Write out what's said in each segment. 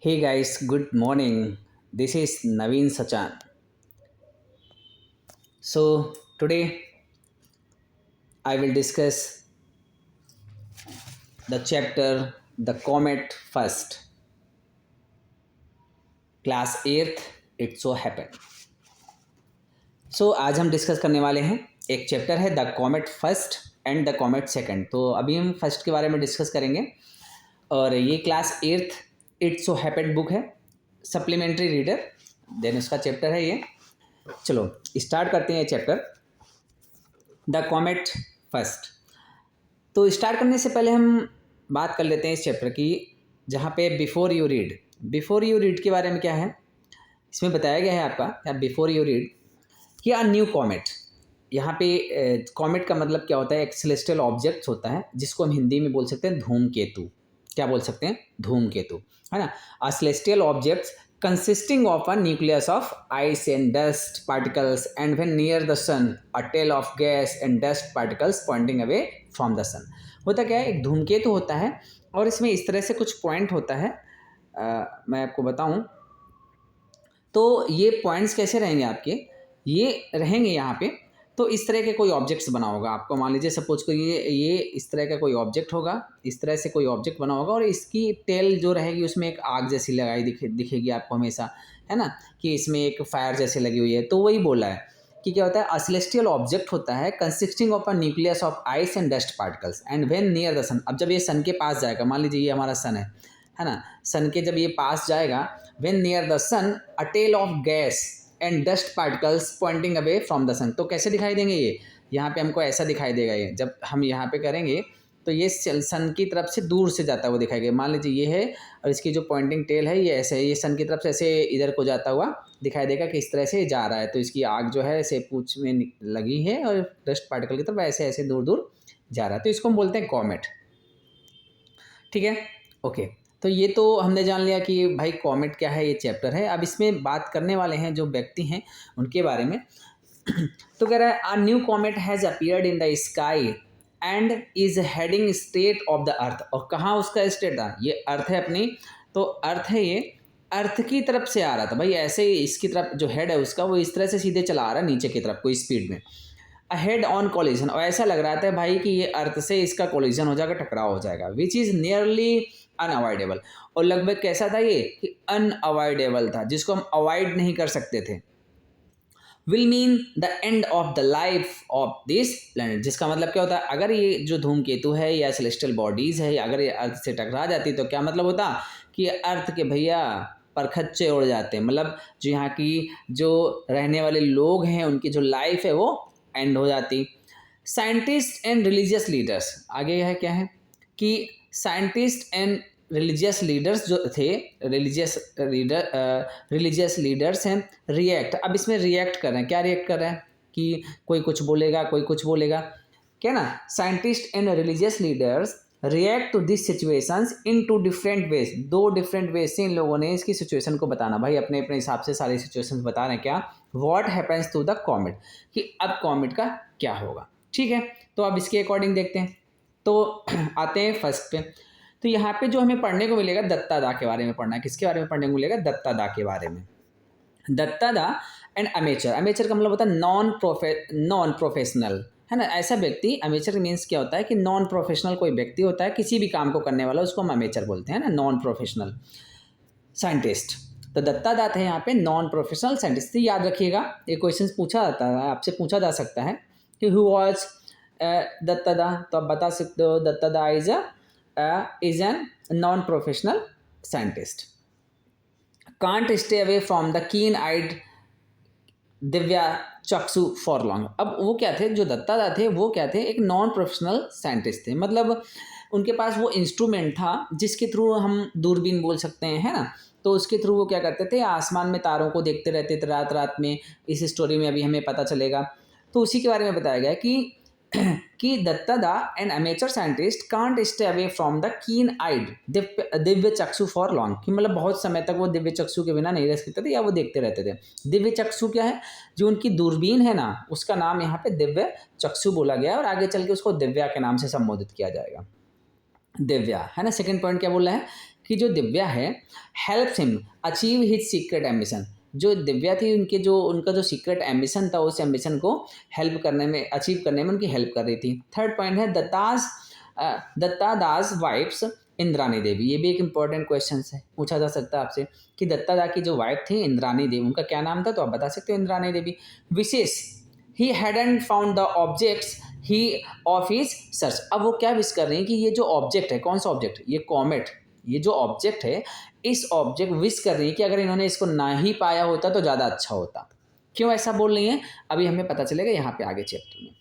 Hey guys, good morning. This is Naveen Sachan. So, today I will discuss the chapter The Comet First, Class 8th, It So Happened. आज हम discuss करने वाले हैं एक chapter है the comet first and the comet second. तो अभी हम फर्स्ट के बारे में डिस्कस करेंगे और ये class 8th it so happened book है, सप्लीमेंट्री रीडर, देन उसका चैप्टर है ये। चलो स्टार्ट करते हैं ये चैप्टर द कॉमेट फर्स्ट। तो स्टार्ट करने से पहले हम बात कर लेते हैं इस चैप्टर की, जहाँ पे बिफोर यू रीड के बारे में क्या है इसमें बताया गया है आपका बिफोर यू रीड कि अ न्यू कॉमेट। यहाँ पे कॉमेट का मतलब क्या होता है, एक सेलेस्टियल ऑब्जेक्ट होता है जिसको हम हिंदी में बोल सकते हैं धूमकेतु। क्या बोल सकते हैं? धूमकेतु, है ना। अ celestial objects consisting of a nucleus of ice and dust particles and when near the sun a tail of gas and dust particles pointing away from the sun। होता क्या है, एक धूमकेतु होता है और इसमें इस तरह से कुछ पॉइंट होता है। मैं आपको बताऊं तो ये पॉइंट्स कैसे रहेंगे आपके, ये रहेंगे यहाँ पे। तो इस तरह के कोई ऑब्जेक्ट्स बना होगा आपको, मान लीजिए सपोज करिए ये इस तरह का कोई ऑब्जेक्ट होगा, इस तरह से कोई ऑब्जेक्ट बना होगा और इसकी टेल जो रहेगी उसमें एक आग जैसी लगाई दिखेगी आपको हमेशा, है ना, कि इसमें एक फायर जैसे लगी हुई है। तो वही बोला है कि क्या होता है, सेलेस्टियल ऑब्जेक्ट होता है consisting of a nucleus of ice and dust particles and when near the sun. अब जब ये सन के पास जाएगा, मान लीजिए ये हमारा सन है ना, सन के जब ये पास जाएगा, when near the sun a tail of gas and dust particles pointing away from the sun. तो कैसे दिखाई देंगे ये, यहाँ पे हमको ऐसा दिखाई देगा। ये जब हम यहाँ पे करेंगे तो ये सन की तरफ से दूर से जाता हुआ दिखाई देगा। मान लीजिए ये है और इसकी जो पॉइंटिंग टेल है ये ऐसे, ये सन की तरफ से ऐसे इधर को जाता हुआ दिखाई देगा कि इस तरह से जा रहा है। तो इसकी आग जो है ऐसे पूंछ में लगी है और डस्ट पार्टिकल की तरफ ऐसे ऐसे दूर दूर जा रहा है। तो इसको हम बोलते हैं कॉमेट। ठीक है, ओके। तो ये तो हमने जान लिया कि भाई कॉमेट क्या है, ये चैप्टर है। अब इसमें बात करने वाले हैं जो व्यक्ति हैं उनके बारे में। तो कह रहा है अ new comet has appeared in the sky and is heading straight of the earth. और कहाँ उसका स्टेट था, ये अर्थ है अपनी, तो अर्थ है ये, अर्थ की तरफ से आ रहा था भाई। ऐसे ही इसकी तरफ जो हेड है उसका वो इस तरह से सीधे चला आ रहा है नीचे की तरफ कोई स्पीड में, हेड ऑन कोलिजन। और ऐसा लग रहा था भाई कि ये अर्थ से इसका कोलिजन हो जाएगा, टकराव हो जाएगा, विच इज़ नियरली अनअवॉइडेबल। और लगभग कैसा था ये कि अनअवॉइडेबल था, जिसको हम अवॉइड नहीं कर सकते थे। Will mean the end of the life of this planet. जिसका मतलब क्या होता है, अगर ये जो धूमकेतु है या सेलेस्टियल बॉडीज है, अगर ये अर्थ से टकरा जाती तो क्या मतलब होता कि अर्थ के भैया परखच्चे उड़ जाते हैं। मतलब जो यहाँ की जो रहने वाले लोग हैं उनकी जो लाइफ है वो एंड हो जाती। साइंटिस्ट एंड रिलीजियस लीडर्स, आगे है क्या है कि साइंटिस्ट एंड रिलीजियस लीडर्स जो थे, रिलीजियस लीडर्स हैं, रिएक्ट। अब इसमें रिएक्ट कर रहे हैं, क्या रिएक्ट कर रहे हैं कि कोई कुछ बोलेगा कोई कुछ बोलेगा, क्या ना। Scientist and religious leaders react to this situations in two different ways. दो डिफरेंट वेज से इन लोगों ने इसकी सिचुएशन को बताना, भाई अपने अपने हिसाब से सारी सिचुएशन बता रहे हैं। क्या what happens to the comet, कि अब कॉमेट का क्या होगा। ठीक है, तो अब इसके अकॉर्डिंग देखते हैं। तो आते हैं फर्स्ट पे। तो यहाँ पे जो हमें पढ़ने को मिलेगा दत्ता दा के बारे में पढ़ना है। किसके बारे में पढ़ने को मिलेगा? दत्ता दा के बारे में। दत्ता दा एंड अमेचर। अमेचर का मतलब होता है नॉन प्रोफेशनल, है ना। ऐसा व्यक्ति, अमेचर मीन्स क्या होता है कि नॉन प्रोफेशनल कोई व्यक्ति होता है, किसी भी काम को करने वाला, उसको हम अमेचर बोलते हैं ना, नॉन प्रोफेशनल साइंटिस्ट। तो दत्ता दा थे यहाँ पे नॉन प्रोफेशनल साइंटिस्ट। याद रखिएगा, ये क्वेश्चन पूछा जाता है, आपसे पूछा जा सकता है कि हु वॉज दत्ता दा। तो आप बता सकते हो दत्ता दा is an non-professional scientist. Can't stay away from the keen-eyed Divya चक्षु फॉर लॉन्ग। अब वो क्या थे, जो दत्ता थे वो क्या थे, एक नॉन प्रोफेशनल साइंटिस्ट थे। मतलब उनके पास वो इंस्ट्रूमेंट था जिसके थ्रू हम दूरबीन बोल सकते हैं, है ना। तो उसके थ्रू वो क्या करते थे, आसमान में तारों को देखते रहते थे रात रात में। इस स्टोरी में अभी हमें पता चलेगा। तो उसी के बारे में बताया गया कि Datta da an amateur scientist can't stay away from the keen eyed Divya चक्षु फॉर लॉन्ग। कि मतलब बहुत समय तक वो दिव्य चक्षु के बिना नहीं रह सकते थे या वो देखते रहते थे। दिव्य चक्षु क्या है, जो उनकी दूरबीन है ना, उसका नाम यहाँ पे दिव्य चक्षु बोला गया और आगे चल के उसको दिव्या के नाम से संबोधित किया जाएगा। दिव्या, है ना। सेकंड पॉइंट क्या बोल रहा है कि जो दिव्या है helps him achieve his secret ambition. जो दिव्या थी उनका जो सीक्रेट एम्बिशन था उस एम्बिशन को हेल्प करने में अचीव करने में उनकी हेल्प कर रही थी। थर्ड पॉइंट है दत्ता दास वाइफ्स इंद्रानी देवी। ये भी एक इंपॉर्टेंट क्वेश्चन है, पूछा जा सकता है आपसे कि दत्ता दा की जो वाइफ थी इंद्रानी देवी, उनका क्या नाम था, तो आप बता सकते हो इंद्रानी देवी। विशेष he hadn't found the objects he of his search. अब वो क्या विश कर रही हैं कि ये जो ऑब्जेक्ट है, कौन सा ऑब्जेक्ट, ये कॉमेट, ये जो ऑब्जेक्ट है, इस ऑब्जेक्ट विश कर रही है कि अगर इन्होंने इसको ना ही पाया होता तो ज़्यादा अच्छा होता। क्यों ऐसा बोल रही हैं अभी हमें पता चलेगा यहाँ पे आगे चैप्टर में।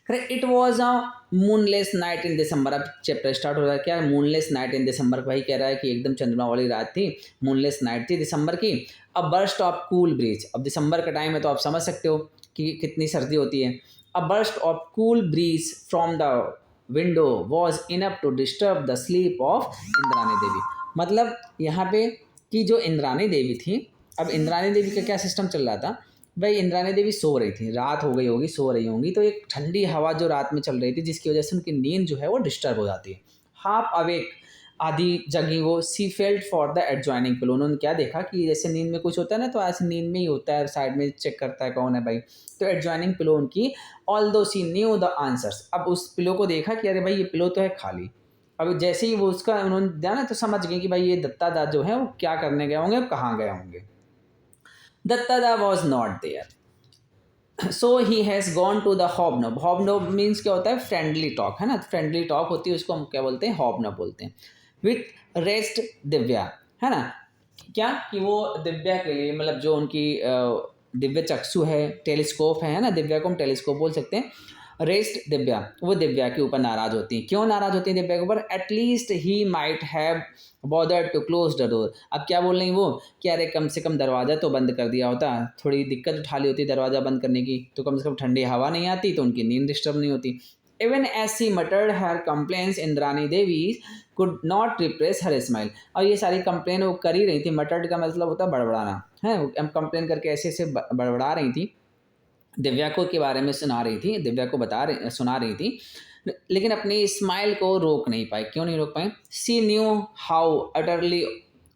Correct, it was a moonless night in December. अब चैप्टर स्टार्ट हो रहा है, क्या मूनलेस नाइट इन दिसंबर, वही कह रहा है कि एकदम चंद्रमा वाली रात थी, मूनलेस नाइट थी दिसंबर की। अब बर्स्ट ऑफ कूल ब्रीज, अब दिसंबर का टाइम है तो आप समझ सकते हो कि कितनी सर्दी होती है। A burst of cool breeze from the window was enough to disturb the sleep of Indrani Devi. मतलब यहाँ पे कि जो इंद्रानी देवी थी, अब इंद्रानी देवी का क्या सिस्टम चल रहा था, भाई इंद्रानी देवी सो रही थी, रात हो गई होगी, सो रही होंगी, तो एक ठंडी हवा जो रात में चल रही थी जिसकी वजह से उनकी नींद जो है वो डिस्टर्ब हो जाती है। हाफ अवेक, आधी जगी वो, सी felt for the adjoining pillow. उन्होंने क्या देखा कि जैसे नींद में कुछ होता है ना, तो ऐसे नींद में ही होता है, साइड में चेक करता है कौन है भाई, तो एडजॉइनिंग पिलो उनकी। ऑल दो सी न्यू द आंसर्स, अब उस पिलो को देखा कि अरे भाई ये पिलो तो है खाली। अब जैसे ही वो उसका उन्होंने दिया ना, तो समझ गए कि भाई ये दत्ता दा जो है वो क्या करने गए होंगे, कहाँ गए होंगे। Datta da was not there, so he has gone to the hobnob. Hobnob means क्या होता है, फ्रेंडली टॉक, है ना, फ्रेंडली टॉक होती है, उसको हम क्या बोलते हैं, हॉबनॉब बोलते हैं। विथ रेस्ट दिव्या, है ना, क्या कि वो दिव्या के लिए, मतलब जो उनकी दिव्य चक्षु है, टेलीस्कोप है ना, दिव्या को हम टेलीस्कोप बोल सकते हैं। रेस्ट दिव्या, वो दिव्या के ऊपर नाराज होती हैं। क्यों नाराज होती हैं दिव्या के ऊपर, at least he might have bothered to close the door. अब क्या बोल रही वो कि अरे कम से कम दरवाज़ा तो बंद कर दिया होता, थोड़ी दिक्कत उठा ली होती दरवाज़ा बंद करने की, तो कम से कम ठंडी हवा नहीं आती तो उनकी नींद डिस्टर्ब नहीं होती। Even as she muttered her complaints Indrani Devi could not repress her smile. और ये सारी कंप्लेन वो कर ही रही थी, मटर्ड का मतलब होता है बड़बड़ाना, है, हम कंप्लेन करके ऐसे ऐसे बड़बड़ा रही थी, दिव्या को के बारे में सुना रही थी, दिव्या को सुना रही थी, लेकिन अपनी स्माइल को रोक नहीं पाई। क्यों नहीं रोक पाए, she knew how utterly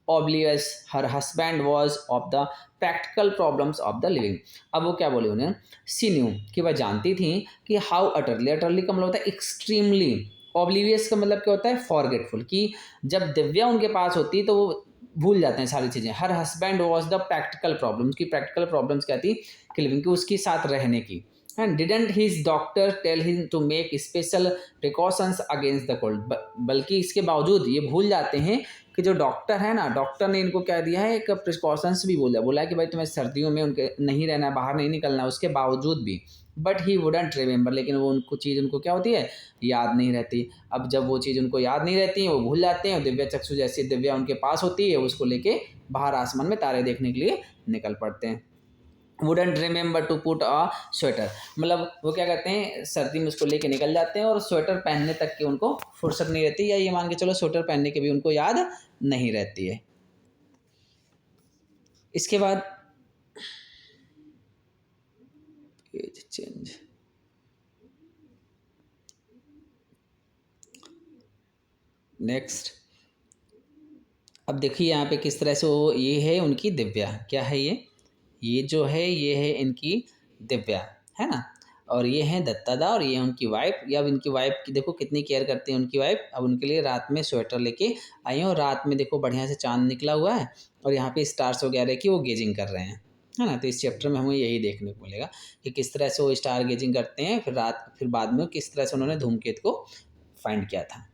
oblivious her husband was of the practical problems of the living। अब वो क्या बोले उन्हें, सी न्यू कि वह जानती थी कि हाउ अटरली, अटरली का मतलब होता है एक्सट्रीमली, ऑब्लिवियस का मतलब क्या होता है, फॉरगेटफुल, कि जब दिव्या उनके पास होती तो वो भूल जाते हैं सारी चीज़ें। Her husband was the practical problems, की प्रैक्टिकल प्रॉब्लम्स क्या थी, कि लिविंग की, उसके साथ रहने की। And didn't his doctor tell him to make special precautions against the cold, बल्कि इसके बावजूद ये भूल जाते हैं कि जो डॉक्टर है ना, डॉक्टर ने इनको क्या दिया है, एक प्रिकॉशंस भी बोला है कि भाई तुम्हें सर्दियों में उनके नहीं रहना है, बाहर नहीं निकलना है, उसके बावजूद भी। बट ही वुडंट रिमेंबर, लेकिन वो उनको चीज़ उनको क्या होती है, याद नहीं रहती। अब जब वो चीज़ उनको याद नहीं रहती है, वो भूल जाते हैं, दिव्या चक्षु जैसी दिव्या उनके पास होती है, उसको लेके बाहर आसमान में तारे देखने के लिए निकल पड़ते हैं। Wouldn't remember to put a sweater, मतलब वो क्या करते हैं, सर्दी में उसको लेके निकल जाते हैं और स्वेटर पहनने तक की उनको फुर्सत नहीं रहती, या ये मान के चलो स्वेटर पहनने की भी उनको याद नहीं रहती है। इसके बाद पेज चेंज, नेक्स्ट। अब देखिए यहाँ पे किस तरह से वो, ये है उनकी दिव्या, क्या है ये जो है ये है इनकी दिव्या, है ना, और ये है दत्ता दा और ये है उनकी वाइफ। या अब इनकी वाइफ की देखो कितनी केयर करती है उनकी वाइफ। अब उनके लिए रात में स्वेटर लेके आई हैं और रात में देखो बढ़िया से चांद निकला हुआ है और यहाँ पे स्टार्स वगैरह की वो गेजिंग कर रहे हैं, है ना। तो इस चैप्टर में हमें यही देखने को मिलेगा कि किस तरह से वो स्टार गेजिंग करते हैं, फिर बाद में किस तरह से उन्होंने धूमकेतु को फाइंड किया था।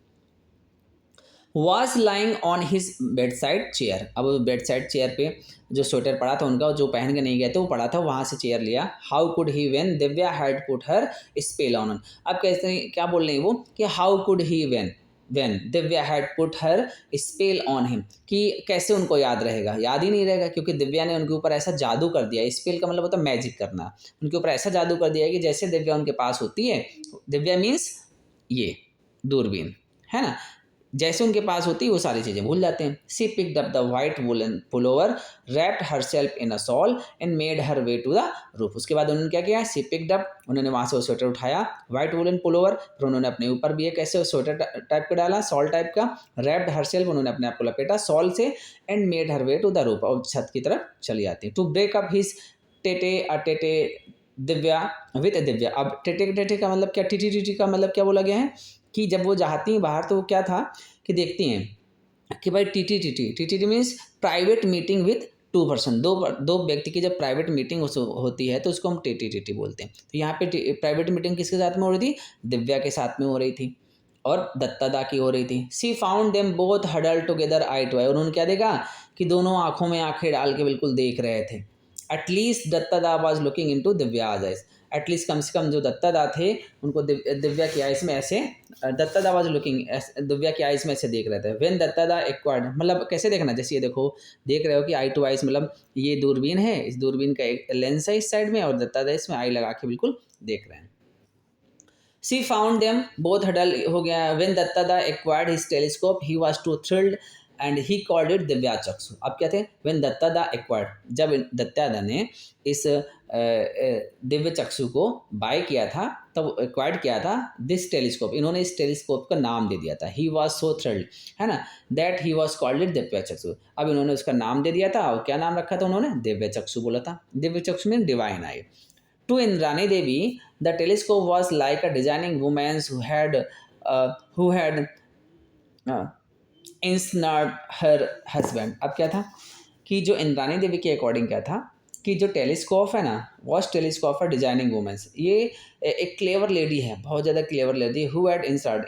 Was lying on his bed side chair, अब बेड साइड चेयर पे जो स्वेटर पड़ा था उनका, जो पहन के नहीं गए थे, वो पड़ा था, वहाँ से चेयर लिया। How could he when Divya had put her spell on. अब कैसे, क्या बोल रहे हैं वो कि how could he when Divya had put her spell on him, कि कैसे उनको याद रहेगा, याद ही नहीं रहेगा, क्योंकि दिव्या ने उनके ऊपर ऐसा जादू कर दिया। स्पेल का मतलब होता है मैजिक करना, उनके ऊपर ऐसा जादू कर दिया कि जैसे दिव्या उनके पास होती है, दिव्या मीन्स ये दूरबीन, है ना, जैसे उनके पास होती है वो सारी चीज़ें भूल जाते हैं। She picked up the white woollen pullover, wrapped herself in a shawl and made her way to the roof. उसके बाद उन्होंने क्या किया, सी पिक्ड अप, उन्होंने वहाँ से वो स्वेटर उठाया, वाइट वुलन पुलोवर, फिर उन्होंने अपने ऊपर भी एक ऐसे स्वेटर टाइप का डाला, शॉल टाइप का, रैप्ड हरसेल्फ, उन्होंने अपने आप को लपेटा शॉल से, and made her way to the roof, और छत की तरफ चली आती। To break up his tete Divya with Divya. अब टेटे टेटे का मतलब क्या, टीटी टीटी का मतलब क्या बोला गया है कि जब वो जाती हैं बाहर तो वो क्या था कि देखती हैं कि भाई TT TT TT means private meeting with two person, दो व्यक्ति की जब प्राइवेट मीटिंग होती है तो उसको हम टीटी टीटी बोलते हैं। तो यहाँ पे प्राइवेट मीटिंग किसके साथ में हो रही थी, दिव्या के साथ में हो रही थी और दत्तादा की हो रही थी। She found them both huddle together eye to eye, और उन्होंने क्या देखा कि दोनों आंखों में आंखें डाल के बिल्कुल देख रहे थे। At least Dattada was looking into Divya's eyes, at least कम से कम जो दत्तादा थे उनको दिव्या की आइज में ऐसे, दत्तादा वाज लुकिंग, दिव्या की आइज में ऐसे देख रहे थे। व्हेन दत्तादा एक्वायर्ड, मतलब कैसे देखना, जैसे ये देखो देख रहे हो कि आई टू आइज, मतलब ये दूरबीन है, इस दूरबीन का एक लेंस है इस साइड में और दत्तादा इसमें आई लगा के बिल्कुल देख रहे हैं। She found them both huddle हो गया। When Dattada acquired his telescope he was too thrilled and he called it Divya Chakshu. अब क्या थे, व्हेन दत्तादा एक्वायर्ड, जब दत्तादा ने इस दिव्य चक्षु को बाय किया था, तब एक्वायर्ड किया था दिस टेलीस्कोप, इन्होंने इस टेलीस्कोप का नाम दे दिया था। ही वाज सो थ्रिल्ड, है ना, that he was called it Divya चक्षु। अब इन्होंने उसका नाम दे दिया था, और क्या नाम रखा था उन्होंने, दिव्य चक्षु बोला था। दिव्य चक्षु mean divine I. To Indrani Devi, the telescope was like a designing woman who had ensnared her husband। अब क्या था कि जो इंद्रानी देवी के अकॉर्डिंग क्या था कि जो टेलीस्कोप है ना, was telescope for designing womens, ये एक क्लेवर लेडी है, बहुत ज़्यादा clever lady, who had insured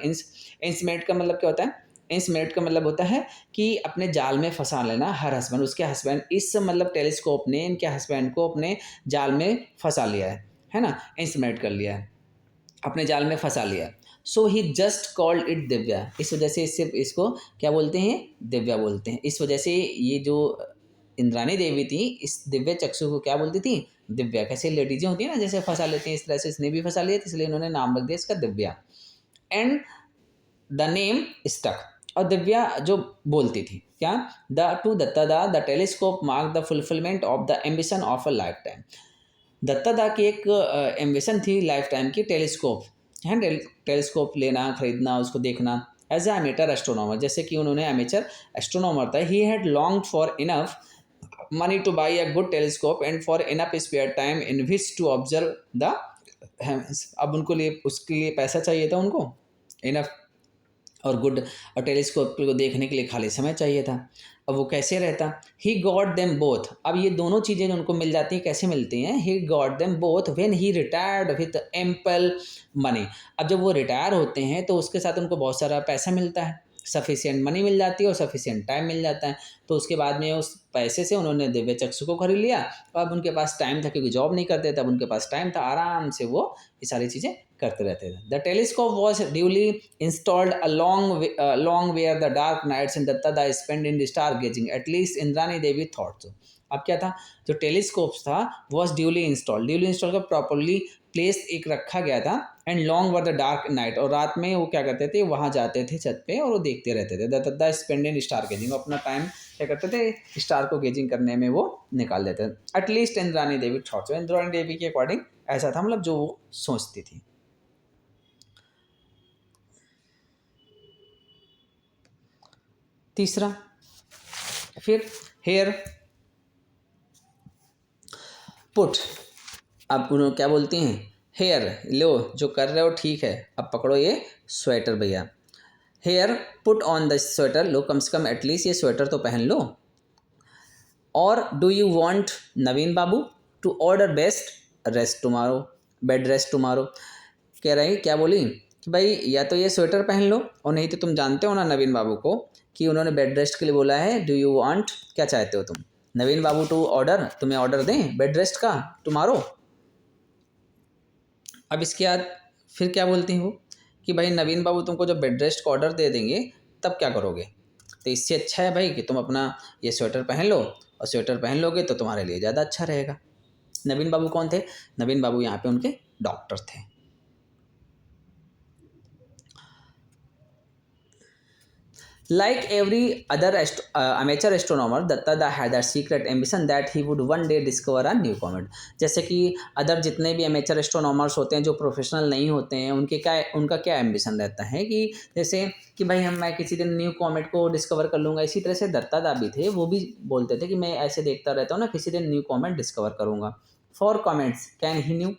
इंसमेट का मतलब क्या होता है, इंसमेट का मतलब होता है कि अपने जाल में फंसा लेना हर हस्बैंड, उसके हस्बैंड, इस मतलब टेलीस्कोप ने इनके हस्बैंड को अपने जाल में फंसा लिया है ना, इंसमेट कर लिया है, अपने जाल में फंसा लिया। सो ही जस्ट कॉल्ड इट दिव्या, इस वजह से सिर्फ इसको क्या बोलते हैं, दिव्या बोलते हैं। इस वजह से ये जो इंद्रानी देवी थी इस दिव्य चक्षु को क्या बोलती थी, दिव्या। कैसे लेडीजें होती है ना जैसे फंसा लेती हैं, इस तरह से इसने भी फंसा लिया, इसलिए इन्होंने नाम रख दिया इसका Divya. And the name stuck, और दिव्या जो बोलती थी क्या, the to Dattada the telescope mark the fulfilment of the ambition of a lifetime. Dattada की एक एम्बिशन थी लाइफ टाइम की, टेलीस्कोप है, टेलीस्कोप लेना, खरीदना, उसको देखना, एज ए एमेटर एस्ट्रोनॉमर, जैसे कि उन्होंने एमेचर एस्ट्रोनॉमर था। He had longed for enough money to buy a good telescope and for enough spare time in which to observe the heavens। अब उनको लिए उसके लिए पैसा चाहिए था उनको, इनफ और गुड, और टेलीस्कोप को देखने के लिए खाली समय चाहिए था। अब वो कैसे रहता, ही गॉट देम बोथ, अब ये दोनों चीज़ें उनको मिल जाती हैं, कैसे मिलती हैं, he got them both when he retired with ample money. अब जब वो रिटायर होते हैं तो उसके साथ उनको बहुत सारा पैसा मिलता है, सफिशिएंट मनी मिल जाती है और सफिशिएंट टाइम मिल जाता है। तो उसके बाद में उस पैसे से उन्होंने दिव्य चक्षु को खरीद लिया, और अब उनके पास टाइम था, क्योंकि जॉब नहीं करते थे, अब उनके पास टाइम था, आराम से वो ये सारी चीज़ें करते रहते थे। The telescope was duly installed along where the dark nights in Dattada spent in stargazing, at least Indrani Devi thought so। अब क्या था, जो टेलीस्कोप था वॉज ड्यूली इंस्टॉल का प्रॉपरली प्लेस एक रखा गया था, and long were the dark night, और रात में वो क्या करते थे, वहाँ जाते थे छत पे और वो देखते रहते थे। Datta spend in star gazing, अपना टाइम क्या करते थे, स्टार को गेजिंग करने में वो निकाल देते थे। एटलीस्ट इंद्रानी देवी थॉट, इंद्रानी देवी के अकॉर्डिंग ऐसा था, मतलब जो वो सोचती थी। तीसरा, फिर हेयर पुट, अब उन्होंने क्या बोलती हैं, हेयर लो जो कर रहे हो ठीक है, अब पकड़ो ये स्वेटर भैया, here put on the sweater, लो कम से कम एटलीस्ट ये स्वेटर तो पहन लो। और do you want Naveen babu to order best rest tomorrow, bed rest tomorrow. कह रही, क्या बोली कि भाई या तो ये स्वेटर पहन लो, और नहीं तो तुम जानते हो ना नवीन बाबू को कि उन्होंने बेड रेस्ट के लिए बोला है, डू यू वांट, क्या चाहते हो तुम, नवीन बाबू टू ऑर्डर, तुम्हें ऑर्डर दें बेड रेस्ट का टुमारो। अब इसके बाद फिर क्या बोलती हैं वो कि भाई नवीन बाबू तुमको जब बेड रेस्ट का ऑर्डर दे देंगे तब क्या करोगे, तो इससे अच्छा है भाई कि तुम अपना ये स्वेटर पहन लो, और स्वेटर पहन लोगे तो तुम्हारे लिए ज़्यादा अच्छा रहेगा। नवीन बाबू कौन थे, नवीन बाबू यहाँ पे उनके डॉक्टर थे। Like every other amateur astronomer, Datta had a secret ambition that he would one day discover a new comet. जैसे कि अदर जितने भी amateur astronomers होते हैं जो प्रोफेशनल नहीं होते हैं उनका क्या एम्बिशन रहता है कि जैसे कि भाई मैं किसी दिन न्यू कॉमेट को डिस्कवर कर लूँगा। इसी तरह से दत्ता भी थे, वो भी बोलते थे कि मैं ऐसे देखता रहता हूँ ना, किसी दिन न्यू कॉमेट डिस्कवर करूँगा। For comets can he new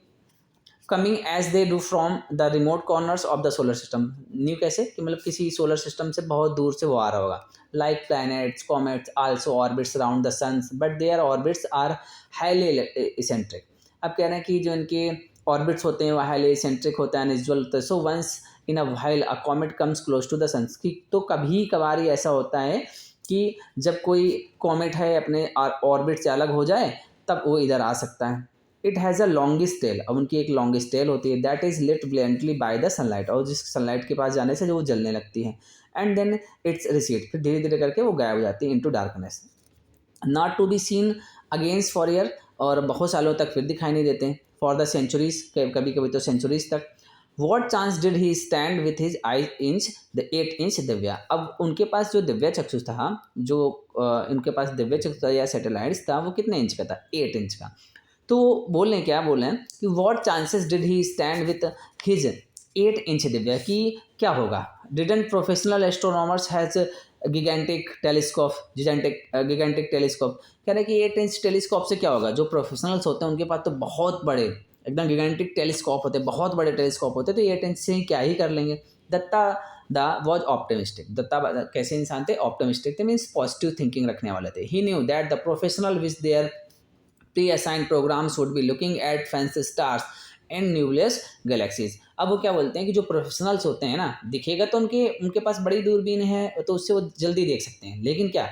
coming as they do from the remote corners of the solar system. New कैसे कि मतलब किसी सोलर सिस्टम से बहुत दूर से वो आ रहा होगा। Like planets comets also orbits around the suns but their orbits are highly eccentric. अब कह रहे हैं कि जो इनके ऑर्बिट्स होते हैं वो हाईली इसेंट्रिक होता है, अनयूजुअल होता है। So once in a while a comet comes close to the suns की तो कभी कभार ही ऐसा होता है कि जब कोई कॉमेट है अपने ऑर्बिट से अलग हो जाए तब वो इधर आ सकता है। It has a longest tail, अब उनकी एक लॉन्गेस्ट टेल होती है that is lit brilliantly by the sunlight, और जिस सनलाइट के पास जाने से जो वो जलने लगती है। एंड देन इट्स रिसीड, फिर धीरे धीरे करके वो गायब हो जाती है into darkness, not to be seen against for year, और बहुत सालों तक फिर दिखाई नहीं देते हैं। फॉर द सेंचुरीज, कभी कभी तो सेंचुरीज तक। What chance did he stand with his I inch the 8 inch Divya. अब उनके पास जो दिव्या चक्षु था, जो उनके पास दिव्य चक्षु था या सैटेलाइट्स था, वो कितने इंच का था? 8 इंच का। तो बोल रहे हैं क्या बोल रहे हैं कि what chances did he stand with his 8 inch Divya की क्या होगा? Didn't professional astronomers has gigantic telescope. कह रहे हैं कि 8 इंच टेलीस्कोप से क्या होगा? जो प्रोफेशनल्स होते हैं उनके पास तो बहुत बड़े एकदम गिगेंटिक टेलीस्कोप होते हैं, बहुत बड़े टेलीस्कोप होते हैं, तो 8 इंच से ही क्या ही कर लेंगे। Dutta da was optimistic. दत्ता कैसे इंसान थे? ऑप्टिमिस्टिक थे, मीन्स पॉजिटिव थिंकिंग रखने वाले थे। He knew that the professional which there pre-assigned programs would be looking at fancy stars and nebulous galaxies। अब वो क्या बोलते हैं कि जो प्रोफेशनल्स होते हैं ना, दिखेगा तो उनके उनके पास बड़ी दूरबीन है तो उससे वो जल्दी देख सकते हैं, लेकिन क्या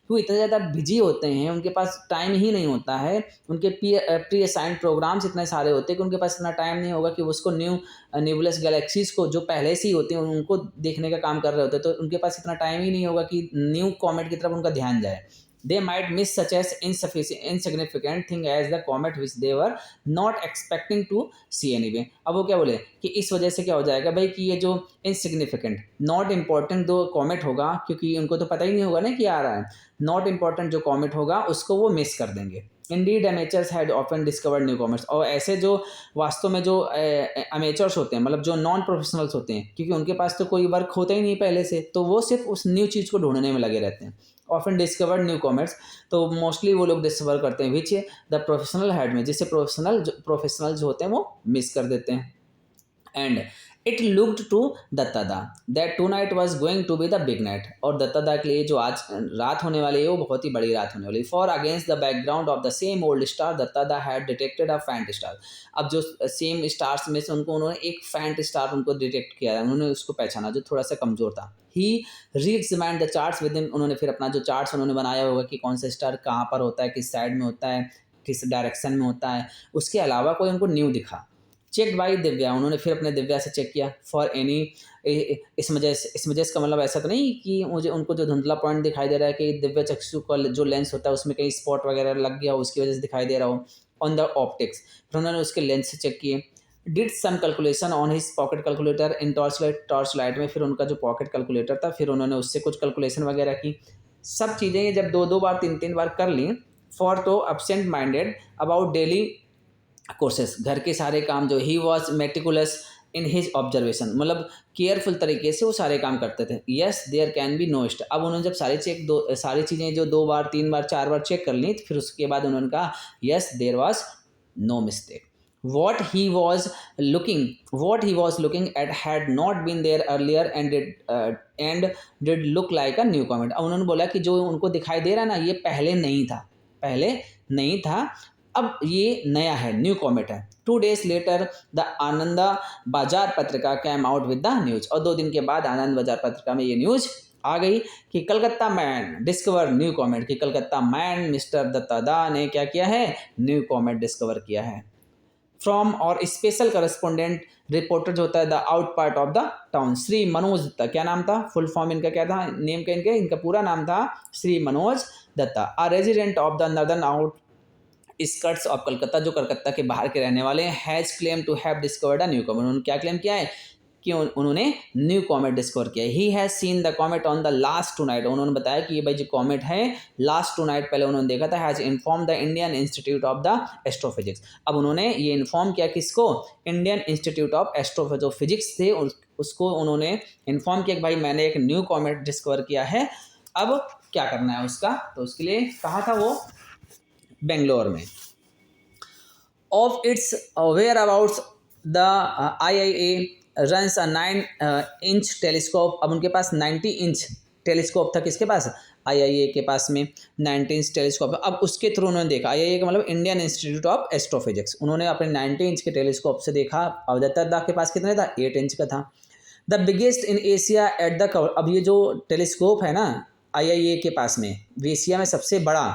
वो इतने ज़्यादा बिजी होते हैं, उनके पास टाइम ही नहीं होता है। उनके प्री असाइंड प्रोग्राम्स इतने सारे होते हैं कि उनके पास इतना टाइम नहीं होगा कि वो उसको न्यूबुलस गैलेक्सीज को जो पहले से ही होती हैं उनको देखने का काम कर रहे होते हैं, तो उनके पास इतना टाइम ही नहीं होगा कि न्यू कॉमेट की तरफ उनका ध्यान जाए। They might miss such as insignificant thing as the comet which they were not expecting to see anyway। अब वो क्या बोले कि इस वजह से क्या हो जाएगा भाई कि ये जो insignificant not important जो comet होगा, क्योंकि उनको तो पता ही नहीं होगा ना कि आ रहा है, not important जो comet होगा उसको वो मिस कर देंगे। Indeed, amateurs had often discovered new comets। और ऐसे जो वास्तव में जो अमेचर्स होते हैं, मतलब जो नॉन प्रोफेशनल्स होते हैं, क्योंकि उनके पास तो कोई वर्क होता ही नहीं पहले से, तो वो सिर्फ उस न्यू चीज़ को ढूंढने में लगे रहते हैं। ऑफन डिस्कवर्ड न्यू कॉमेट्स, तो मोस्टली वो लोग डिस्कवर करते हैं विच द प्रोफेशनल हेड में, जिससे प्रोफेशनल जो होते हैं वो मिस कर देते हैं। And it looked to Dattada that tonight was going to be the big night. और दत्तादा के लिए जो आज रात होने वाली है वो बहुत ही बड़ी रात होने वाली। For against the background of the same old star Dattada had detected a faint star. अब जो सेम स्टार्स में से उन्होंने एक फैंट स्टार उनको डिटेक्ट किया, उन्होंने उसको पहचाना जो थोड़ा सा कमजोर था। ही रीएक्सामाइंड द चार्ट्स विद हिम, उन्होंने फिर अपना जो चार्ट्स उन्होंने बनाया होगा कि कौन सा स्टार कहाँ पर होता है, किस साइड में होता है, किस डायरेक्शन में होता है, उसके अलावा कोई उनको न्यू दिखा। चेक बाई दिव्या, उन्होंने फिर अपने दिव्या से चेक किया। फॉर एनी इस वजह का मतलब ऐसा तो नहीं कि मुझे उनको जो धुंधला पॉइंट दिखाई दे रहा है कि दिव्य चक्षु का जो लेंस होता है उसमें कहीं स्पॉट वगैरह लग गया हो, उसकी वजह से दिखाई दे रहा हो। ऑन द ऑप्टिक्स, फिर उन्होंने उसके लेंस से चेक किए। Did some calculation on his pocket calculator in torch light में, फिर उनका जो पॉकेट कैलकुलेटर था फिर उन्होंने उससे कुछ कैलकुलेशन वगैरह की। सब चीज़ें ये जब 2-2 बार 3-3 बार कर ली। फॉर तो absent minded about daily courses, घर के सारे काम जो he was meticulous in his observation, मतलब केयरफुल तरीके से वो सारे काम करते थे। Yes there can be no mistake. अब उन्होंने जब सारी चीज़ें जो 2 बार 3 बार 4 बार चेक कर ली, फिर उसके बाद उन्होंने कहा yes there was no mistake. what he was looking at had not been there earlier and did look like a new comet। अब उन्होंने बोला कि जो उनको दिखाई दे रहा है ना ये पहले नहीं था, अब ये नया है, न्यू कॉमेट है। 2 days later the Ananda Bazar Patrika came out with the news, और 2 दिन के बाद आनंद बाजार पत्रिका में ये न्यूज आ गई कि Calcutta man discover new comet, कि कलकत्ता मैन मिस्टर दत्तादा ने क्या किया है? न्यू कॉमेट डिस्कवर किया है। फ्रॉम और स्पेशल करस्पोंडेंट रिपोर्टर जो होता है the out part of the town, Shri Manoj Datta. क्या नाम था? फुल फॉर्म इनका क्या था? नेम का इनका पूरा नाम था Shri Manoj Datta. A resident of the northern outskirts of Calcutta, जो कलकत्ता के बाहर के रहने वाले हैं। Has claim to have discovered a new comet, उन्होंने क्या क्लेम किया है? कि उन्होंने न्यू कॉमेट डिस्कवर किया। He has seen the comet on the last two night, उन्होंने बताया कि ये भाई जो कॉमेट है लास्ट टू नाइट पहले उन्होंने देखा था। Has inform the Indian institute of the astrophysics, अब उन्होंने ये इन्फॉर्म किया किसको, इंडियन इंस्टीट्यूट ऑफ एस्ट्रोफिजिक्स थे उसको उन्होंने इन्फॉर्म किया कि भाई मैंने एक न्यू कॉमेट डिस्कवर किया है, अब क्या करना है उसका। तो उसके लिए कहा था वो बेंगलोर में। Of its whereabouts the IIA runs a 9 inch telescope, अब उनके पास 90 इंच टेलीस्कोप था, किसके पास, IIA के पास में 90 इंच टेलीस्कोप। अब उसके थ्रू उन्होंने देखा, IIA का मतलब इंडियन इंस्टीट्यूट ऑफ एस्ट्रोफिजिक्स, उन्होंने अपने 90 इंच के टेलीस्कोप से देखा। अब दत्ता के पास कितने था, 8 इंच का था। The biggest in Asia at the cover, अब ये जो टेलीस्कोप है ना IIA के पास में, वो एशिया में सबसे बड़ा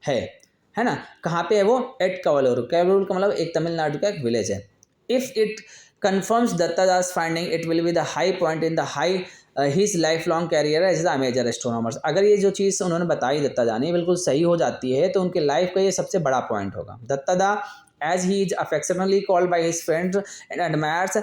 है ना, कहाँ पे है वो, एट कवलूर। कवलूर का मतलब एक तमिलनाडु का एक विलेज है। If it confirms Dattada's finding it will be the high point in the high his lifelong career as the major astronomers, अगर ये जो चीज़ उन्होंने बताई दत्तादा ने बिल्कुल सही हो जाती है तो उनके लाइफ का ये सबसे बड़ा पॉइंट होगा। दत्तादा as he is affectionately called by his friends and admirers,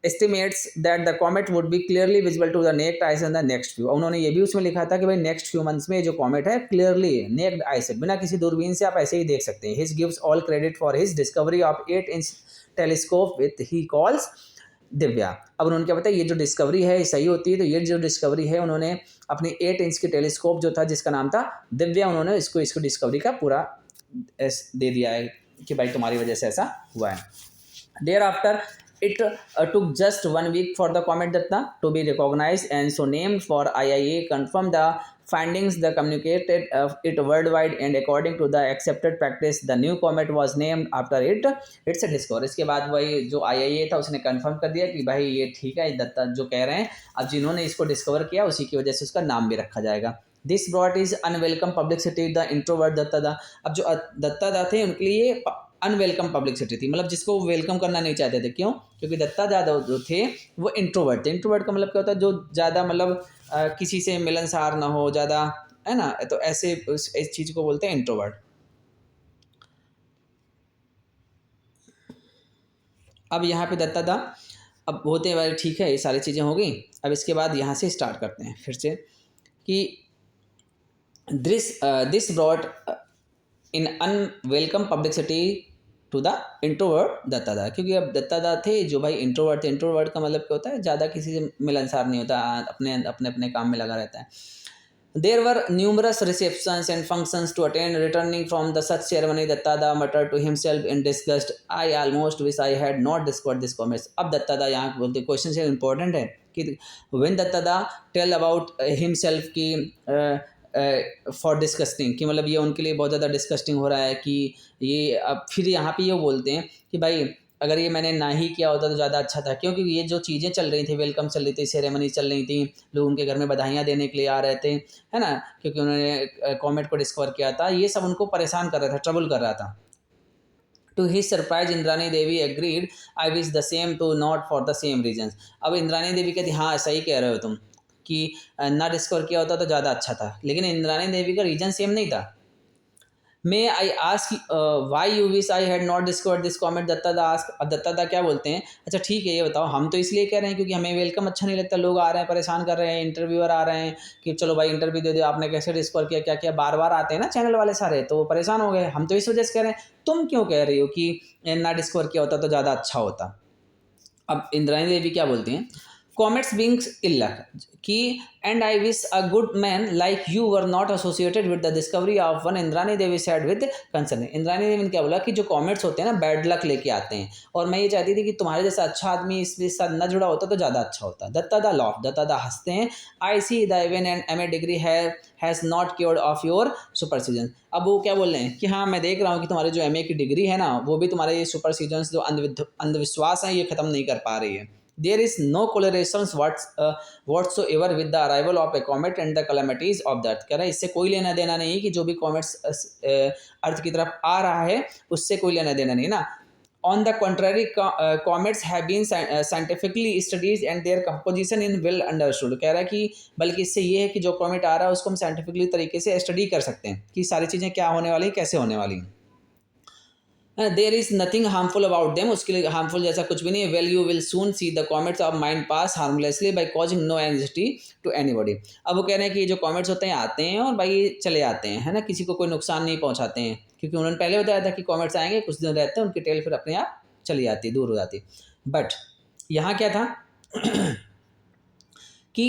estimates that the comet would be clearly visible to the naked eyes in the next few, उन्होंने ये भी उसमें लिखा था कि भाई नेक्स्ट फ्यू मंथ्स में जो कॉमेट है क्लियरली नेक्ड आई से, बिना किसी दूरबीन से आप ऐसे ही देख सकते हैं। His gives all credit for his discovery of 8 inch telescope with he calls Divya. अब उन्होंने क्या बताया, ये जो डिस्कवरी है सही होती है तो ये जो डिस्कवरी है उन्होंने अपनी 8 इंच की टेलीस्कोप जो था जिसका नाम था दिव्या, उन्होंने इसको डिस्कवरी का पूरा दे दिया है कि भाई तुम्हारी वजह से ऐसा हुआ है। Thereafter it took just 1 week for the comet Datta to be recognized and so named for IIA confirmed the findings, the communicated it worldwide and according to the accepted practice the new comet was named after it's a discovery। इसके बाद वही जो IIA था उसने confirm कर दिया कि भाई ये ठीक है, दत्ता जो कह रहे हैं, अब जिन्होंने इसको डिस्कवर किया उसी की वजह से उसका नाम भी रखा जाएगा। This brought is unwelcome publicity the introvert Dattada, अब जो दत्तादा थे उनके लिए अनवेलकम पब्लिसिटी थी, मतलब जिसको वेलकम करना नहीं चाहते थे। क्यों, क्योंकि दत्तादा जो थे वो इंट्रोवर्ट थे। इंट्रोवर्ट का मतलब क्या होता है, जो ज़्यादा मतलब किसी से मिलनसार ना हो ज़्यादा, है ना, तो ऐसे इस चीज़ को बोलते हैं इंट्रोवर्ट। अब यहाँ पे दत्तादा अब होते हैं भाई, ठीक है ये सारी चीज़ें हो गई। अब इसके बाद यहाँ से स्टार्ट करते हैं फिर से कि this brought in unwelcome publicity to the introvert Dattada, क्योंकि अब दत्तादा थे जो भाई इंट्रोवर्ट थे। इंट्रोवर्ट का मतलब क्या होता है, ज़्यादा किसी से मिलनसार नहीं होता, अपने काम में लगा रहता है। There were numerous receptions and functions to attend. Returning from the such ceremony, Dattada muttered to himself in disgust, "I almost wish I had not discovered this comet." अब दत्तादा यहाँ बोलते क्वेश्चन से इम्पोर्टेंट है कि when दत्तादा tell about himself कि for disgusting, कि मतलब ये उनके लिए बहुत ज़्यादा डिस्कस्टिंग हो रहा है कि ये, अब फिर यहाँ पे ये बोलते हैं कि भाई अगर ये मैंने ना ही किया होता तो ज़्यादा अच्छा था। क्योंकि ये जो चीज़ें चल रही थी, वेलकम चल रही थी, सेरेमनी चल रही थी, लोग उनके घर में बधाइयाँ देने के लिए आ रहे थे, है ना, क्योंकि उन्होंने कॉमेट को डिस्कवर किया था, ये सब उनको परेशान कर रहा था, ट्रबल कर रहा था। To his surprise Indrani Devi agreed, I wish the same too not for the same reasons. अब इंद्रानी देवी कहती हाँ सही कह रहे हो तुम कि ना डिस्कवर किया होता तो ज़्यादा अच्छा था, लेकिन इंद्रानी देवी का रीजन सेम नहीं था। May I ask why you wish I had not discovered this comet, Dattada ask. अब दत्तादा क्या बोलते हैं, अच्छा ठीक है ये बताओ, हम तो इसलिए कह रहे हैं क्योंकि हमें वेलकम अच्छा नहीं लगता, लोग आ रहे हैं परेशान कर रहे हैं, इंटरव्यूअर आ रहे हैं कि चलो भाई इंटरव्यू दे दो, आपने कैसे डिस्कवर किया, क्या किया, बार बार आते हैं ना चैनल वाले सारे, तो परेशान हो गए। हम तो इस वजह से कह रहे हैं, तुम क्यों कह रही हो कि ना डिस्कवर किया होता तो ज़्यादा अच्छा होता। अब इंद्रानी देवी क्या बोलती हैं, कॉमेट्स बीइंग इल लक कि and I wish a good man like you were not associated with the discovery of one, Indrani Devi said with concern. Indrani Devi ने क्या बोला कि जो कॉमेट्स होते हैं ना बैड लक लेके आते हैं, और मैं ये चाहती थी कि तुम्हारे जैसा अच्छा आदमी इसके साथ न जुड़ा होता तो ज़्यादा अच्छा होता। दत्तादा लॉफ, दत्तादा हंसते हैं, I see the even and MA degree has not cured of your superstition. अब वो क्या बोल रहे हैं कि हाँ मैं देख रहा हूँ कि तुम्हारे जो MA की डिग्री है ना वो भी तुम्हारे ये सुपरसीजन्स जो अंधविश्वास हैं ये ख़त्म नहीं कर पा रही है। There is no correlations whatsoever with the arrival of a comet and the calamities of the earth। कह रहा है इससे कोई लेना देना नहीं कि जो भी कॉमेट्स अर्थ की तरफ आ रहा है उससे कोई लेना देना नहीं ना। On the contrary, comets have been scientifically studied and their composition in well understood। कह रहा है कि बल्कि इससे ये है कि जो कॉमेट आ रहा है उसको हम साइंटिफिकली तरीके से स्टडी कर सकते हैं कि सारी चीज़ें क्या होने वाली, कैसे होने वाली। There is nothing harmful about them, उसके लिए हार्मफुल जैसा कुछ भी नहीं है। Well you will soon see the comments of mind pass harmlessly by causing no anxiety to anybody. अब वो कह रहे हैं कि ये जो कॉमेंट्स होते हैं आते हैं और भाई चले जाते हैं, है ना, किसी को कोई नुकसान नहीं पहुंचाते हैं, क्योंकि उन्होंने पहले बताया था कि कॉमेंट्स आएंगे, कुछ दिन रहते हैं, उनकी टेल फिर अपने आप चली जाती है, दूर हो जाती है। बट यहाँ क्या था कि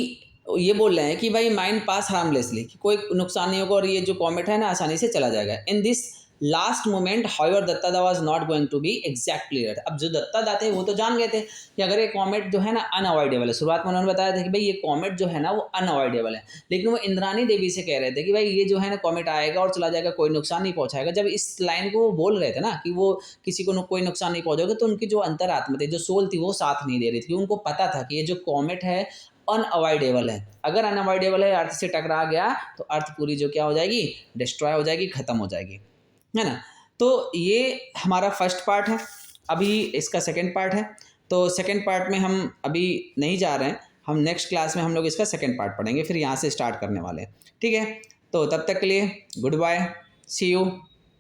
ये बोल रहे हैं कि भाई माइंड पास हार्मलेसली, कि कोई नुकसान नहीं होगा और ये जो कॉमेट है ना आसानी से चला जाएगा। In this last moment however Dattada was not going to be exactly clear. अब जो दत्तादा थे वो तो जान गए थे कि अगर ये कॉमेट जो है ना अनअवॉइडेबल है, शुरुआत में उन्होंने बताया था कि भाई ये कॉमेट जो है ना वो अनअवॉइडेबल है, लेकिन वो इंद्रानी देवी से कह रहे थे कि भाई ये जो है ना कॉमेट आएगा और चला जाएगा, कोई नुकसान नहीं पहुंचाएगा। जब इस लाइन को वो बोल रहे थे ना कि वो किसी को कोई नुकसान नहीं पहुंचाएगा, तो उनकी जो अंतरात्मा थी, जो सोल थी, वो साथ नहीं दे रही थी। उनको पता था कि ये जो कॉमेट है अनअवॉइडेबल है, अगर अनअवॉइडेबल है, अर्थ से टकरा गया तो अर्थ पूरी जो क्या हो जाएगी, डिस्ट्रॉय हो जाएगी, खत्म हो जाएगी, है ना। तो ये हमारा फर्स्ट पार्ट है, अभी इसका सेकंड पार्ट है। तो सेकंड पार्ट में हम अभी नहीं जा रहे हैं, हम नेक्स्ट क्लास में हम लोग इसका सेकंड पार्ट पढ़ेंगे, फिर यहाँ से स्टार्ट करने वाले हैं, ठीक है। तो तब तक के लिए goodbye, see you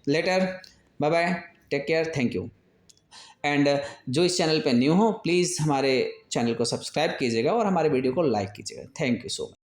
later, bye bye, take care, thank you. And जो इस चैनल पे न्यू हो प्लीज़ हमारे चैनल को सब्सक्राइब कीजिएगा और हमारे वीडियो को लाइक कीजिएगा। Thank you so much.